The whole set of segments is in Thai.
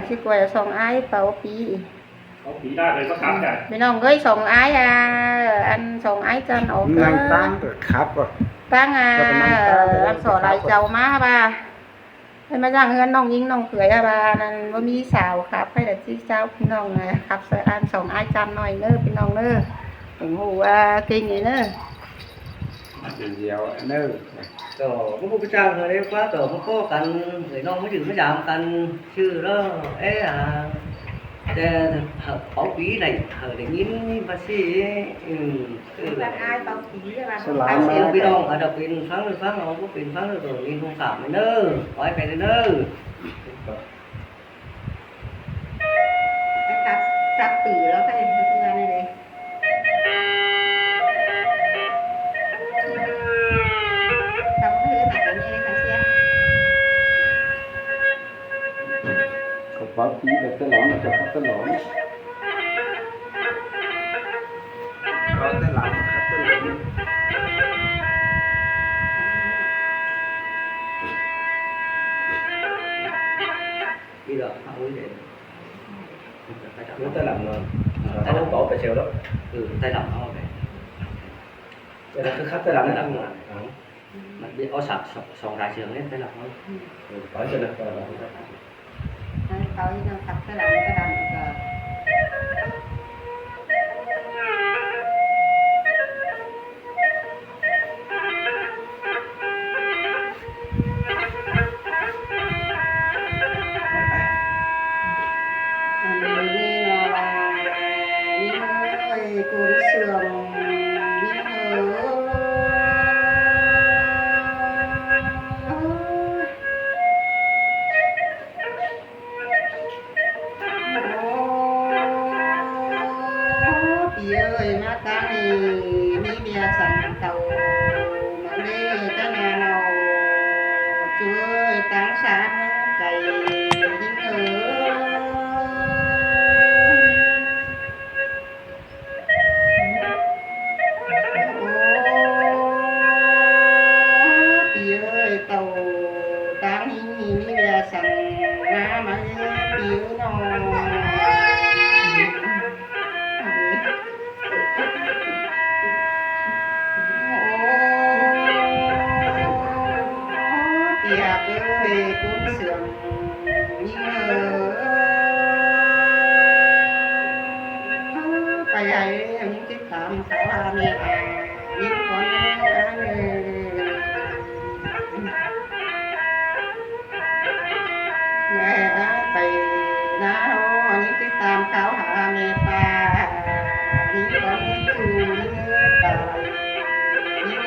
สิกว่า2อ้ายเป่าปีเอาปีได้เลยก็ครับจ้ะพี่น้องเอ้ย2อ้ายอัน2อ้ายจันออกนั่งตั้งก็ครับก็ตั้งอักษรหลายเจ้ามาบ่าให้มาจ้างเฮือนน้องหญิงน้องเขยบ่านั่นบ่มีสาวครับให้แต่สิเจ้าพี่น้องครับอัน2อ้ายจันหน่อยเด้อพี่น้องเด้อผมฮู้ว่าเก่งนี่เด้อเดียวเด้อก็พระพุทธเจ้าเคยเรียกว่าต่อพวกก็กันrồi non mới chừng mới giảmกันชื่อแล้วแต่เป่าปีไหนได้ยินภาษีคือแบบอ้ายเป่าปีว่าสลายมาพี่น้องอาจจะเป็นฟังเอาก็เป็นฟังตัวนี้คงถามเด้อปล่อยไปเด้อครับปีแล้วก็เฮ็ดเพื่อนนี่เลยบางทีแบบตลอดมันจะตลอดก็ตลอดครับตลอดbây giờ họ uống vậy nó tay lạnh rồi tay nó cổ phải xèo đó tay lạnh nó vậy cái đó cứ khắp tay lạnh đóมันbị ó sạc sòng rải trường lên tay lạnh thôi khỏi cho được rồiเขายังขับกระดำก็กุนเสื่อมปีเอ้ยมาตานี่มีเบียสั่งเต่ามาเด้ตะนาเนาช่วยตั้งสามไก่ยิ่งปีเอ้ยเต่าตั้งนี่มีเบียสั่งน้ามาเด้ปีเนาอยากเอ้ยกุนเสื่อมยิ่งไปใหญ่ยิ่งติดตามเขาแม่ยิ่งคนแม่ไปนาโรยิ่งติดตามเขาหาแม่ป่ายิ่งคนจูยิ่งตายยิ่ง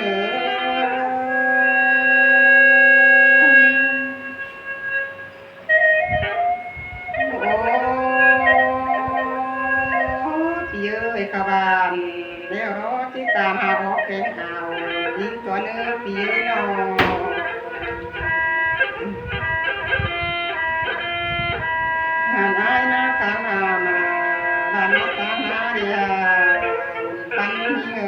กะบานแล้วรอที่ตามหาออกแกงหาวยิ่งตัวเนื้อปีนอหาได้นะข้างมาบ้านตาหาเดียปันเหอ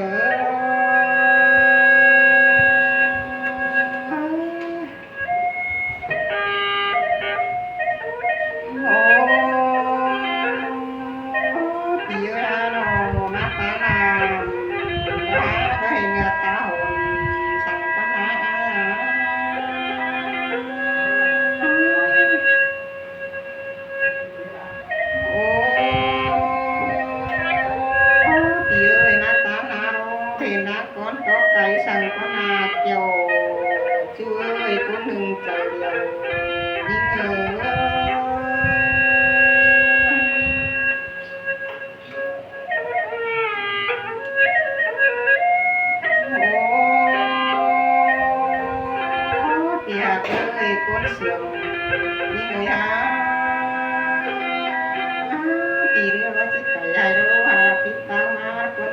ไก่สั่งก็นาเกี่ยวช่วยคนหนึ่งใจเดียวยิ่งเปียกเลยคนเสื่อมยิ่งปีเรื่องว่าจะไปใหญ่รู้ว่าปิดตามาคน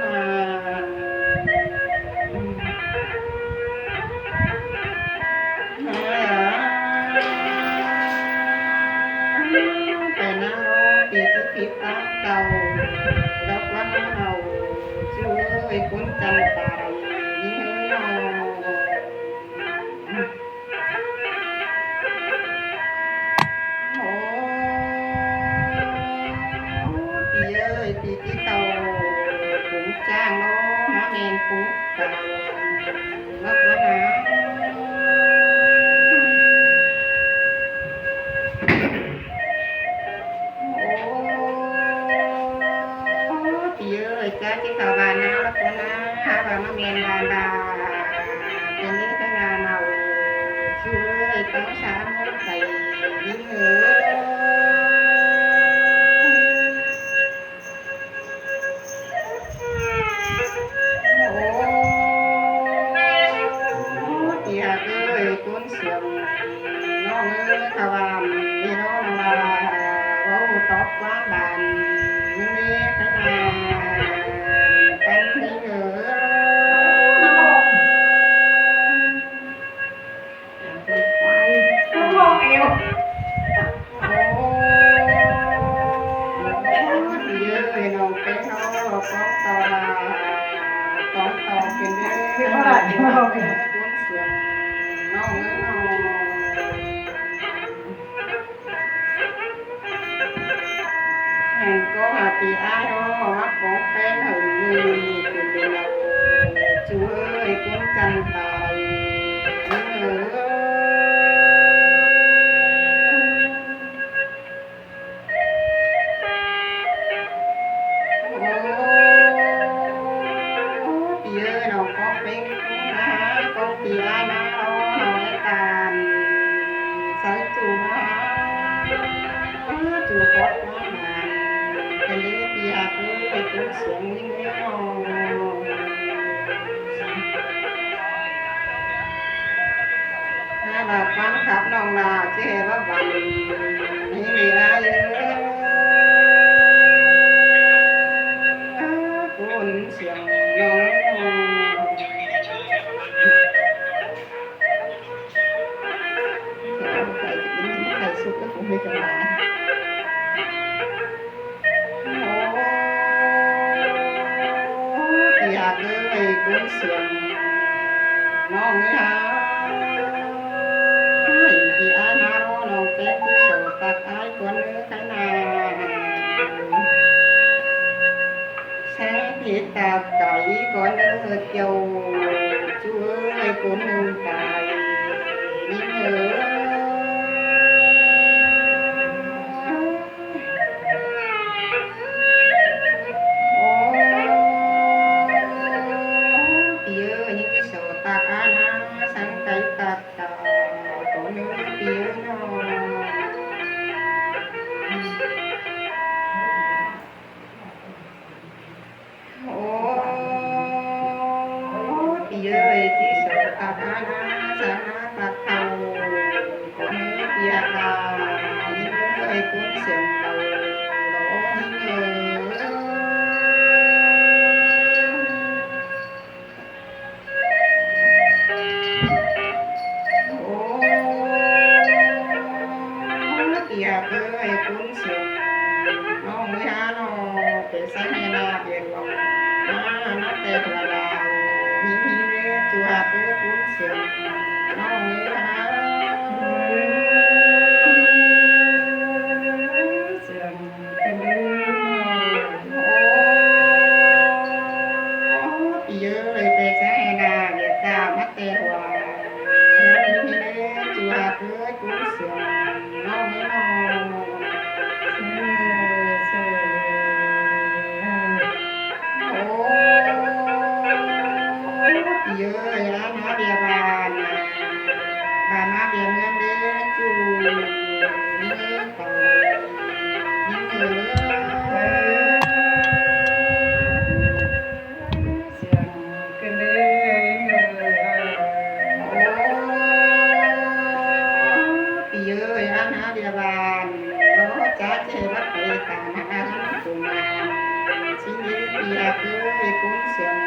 แต่นาโรปีที่ผิดตาเก่าดอกว่าเอาช่วยคนจันตายยิ่งโอ้ ปีที่เก่าผมจ้างเนาะมาแม่นปุ๊บก็รับแล้วนะปีเอ้ยจ้าที่เข้าบ้านนะรับแล้วนะว่ามาแม่นบ้านดาทีนี้ให้งานเอาช่วยตั้งสามคนใส่ยิ่งcuốn xiềng nó ngơ thà vàm đi nó là gấu tóc quá bàn nhưng đi cái là cánh đi ngỡ con trên đấy cuốn xiềng nó có là thì ai đó mắt có phen hừng như từ đầu chú ơi cuốn chân tài nào có phen có thì ai nào nói tàn sai chủ chủ có mà cái lý thì cứ cũng xuống những cái bà quan khắp lòng là chứ hề bác bạn những người ai cuốn xiềng thầy sụp cái cũng không là thì cứ cuốn xiềng nó mới hả thì ai nó cái sổ tạc ai cuốn nữa cái nào sáng thì tạc cải con nữa châu chú ơi cuốn nương tài những người ơi chỉ sợ ta đã sana ta thâu con kia là những người cuốn xiềng đầu đổ kia ơi cuốn xiềng nó mới há nó để sáng ngày nào biển lòng nó đẹp là chùa cái cuốn xiềng nó mới há xiềng cái giờ về sáng ngày Việt ta mắt tê hòa chùa cái cuốn xiềng nó mới giờ là nó địa bàn bà má địa nguyên đến chú nhớ cầu những người xiềng cái giờ là nó địa bàn nó chả chế bắt phải cả nó cùng mà xin đi kia cứ cuốn xiềng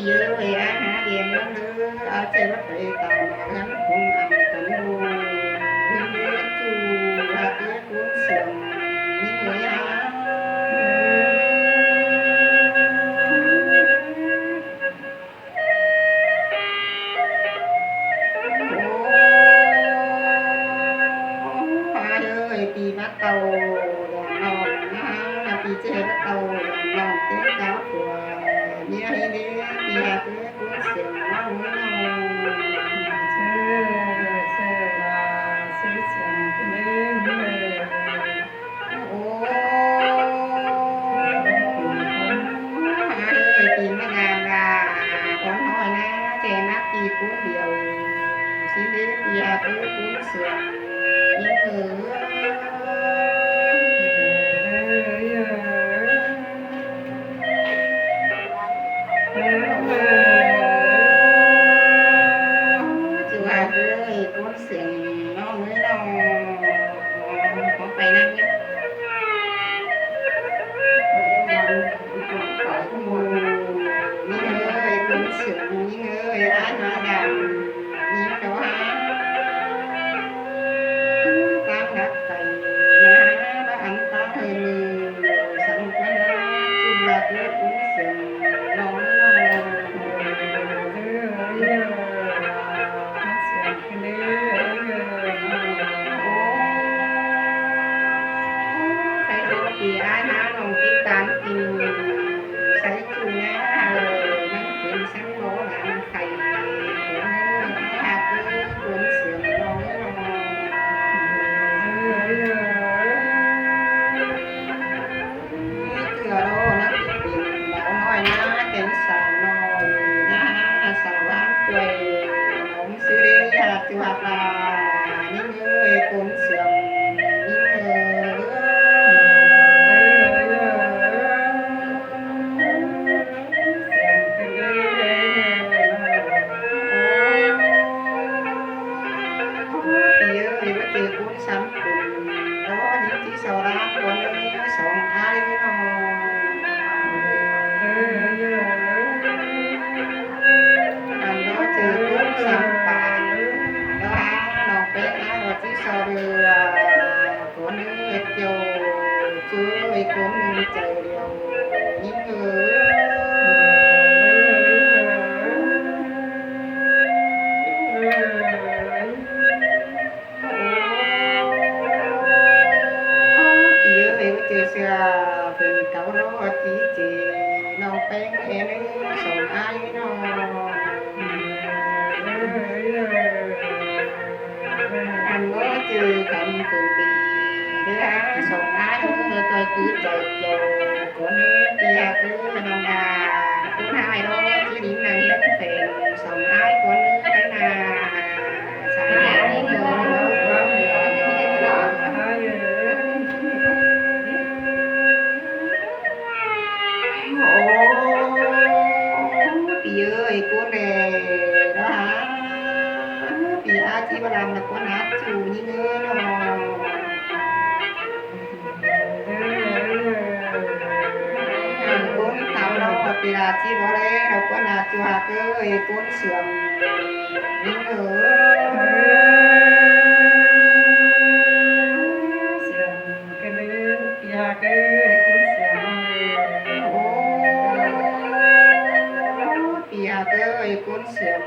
giờ về ăn hả điền nó nữa ở trên bắt phải tàu mà gắn cùng ăn cảnh đồ những đứa chú và cái cuốn xiềng những người hả ดาวตัวเมียให้เด้ปีหาเกิดกูเสียงน้องน้องโอ้ปีมางานลาของน้อยนะเจนักปีกูเดียวสิเด้ปีหาเกิดกูเสียงยิ่งเอ๋จูว่าเอ้ยกูเสียงน้องเอ้ยน้องขอไปนั่งเนี่ยนี่เอ้ยกูเสียงนี่เอ้ยร้านมาดำนี่เขาหาตามนักไก่นะบ้านตาเฮมือสังกัดจุฬาเกิดกูเสียงน้องน้องใครรู้ปีอ้ายนะน้องติดตามกินใส่จูนะนั่งเป็นสังโลหลานไข่หัวเนื้อหากเอ้ยกูเสียงน้องน้องเกลือโลนักเป็นดาวน้อยนะเป็นสาวน้อยนะสาวหวานกล้วยน้องซื้อได้อยากจะว่าปลานี่เอ้ยกูเสียงนี่เอ้ปีเอ้ยว่าเจอกูซ้ำคุณแล้วยิ่งที่สาวรักคนนี้สองท้ายน้องอันก็เจอกูซ้ำปานแล้วหาน้องเป็ดหาว่าที่สาวเรือคนนี้เดียวช่วยคนใจเดียวยิ่งเอ้ปีเอ้ยว่าเจอเสือเป็นเก่าโลจีจีน้องเป็นเอ็นสองอ้ายน้องอันก็เจอกันคนดีเด้อสองอ้ายก็คือใจเจียวคนนี้ปีหาคือน้องดาคุณหายโลจีดินนางเล่นเป็นสองอ้ายคนนี้ได้นาสายหานี่เลยโอ้ปีเอ้ยกูเน่đó hảปีอาชีพlàm là con hát chủ như ngơ nó con tao đâuปีอาชีพบ่ได้เราcon hát chủ hạt ơi con sườn như ngơปีหาเอ้ยcon sườn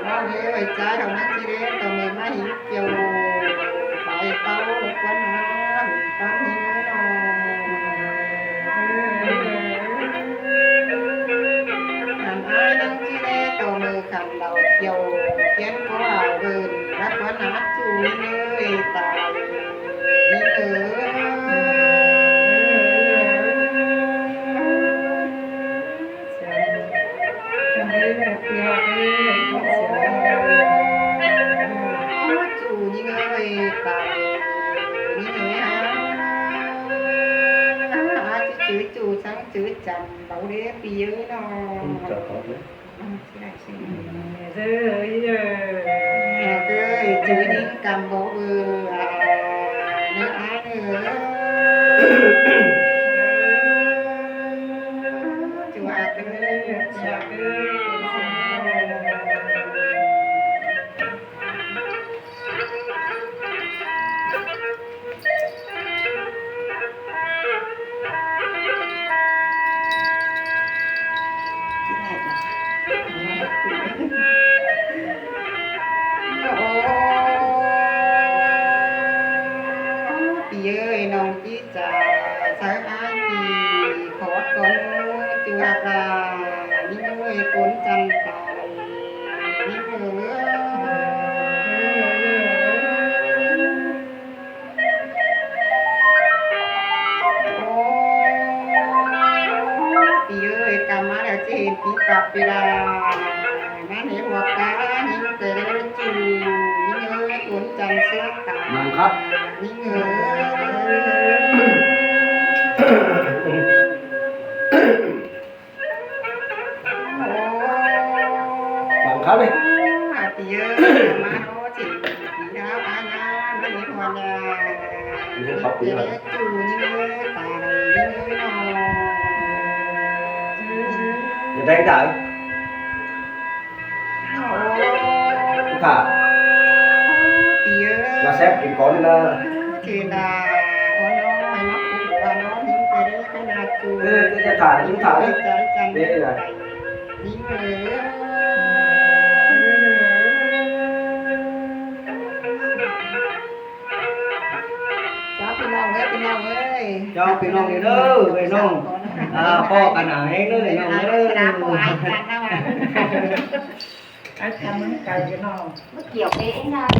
น้องเอ้ยtrái đầu nó chi đấy tao mày má hiểm chiều phải tao được con nó con như ngơ nó làm ai đang chi đấy tao mày cầm đầu chiều chén có vào vườn bắt con hát chủ như ơi tài như chủ như ơi tài như thế hả chữ chủ sáng chữ chằm bảo đế bì ơi nó ơi chữ đi cầm bộ nước ai nữa chủ hạtปีเอ้ยน้องจีจ๋าสายอ้ายปีขอดก่อน รานี่เอ้ยฝนจันทร์ตายนี่เอ้ปีเอ้ยกำมาแล้วจะเห็นปีกลับปีดามาเห็นหัวกาหิ้งเตะจูนี่เอ้ยฝนจันทร์เสื้อตาย นั่งครับ นี่เอ้ฟังครับดิ มาปีเอ้ยมาโนจิปีดาวอาญามาเห็นหัวดานี่เตะจูนี่เอ้ยตายนี่เอ้ยนอ อย่าได้จ่ายค่ะ ปีเอ้ย là xếp thì có nên là thì là nó mày mắc của và nó những cái là chùa cái thả chúng thả đấy trái chanh đây là những người cho phi nong đi đó phi nong po cả nãy nữa phi nong nữa ai chăm nó cày cho nó Mất kiểu cái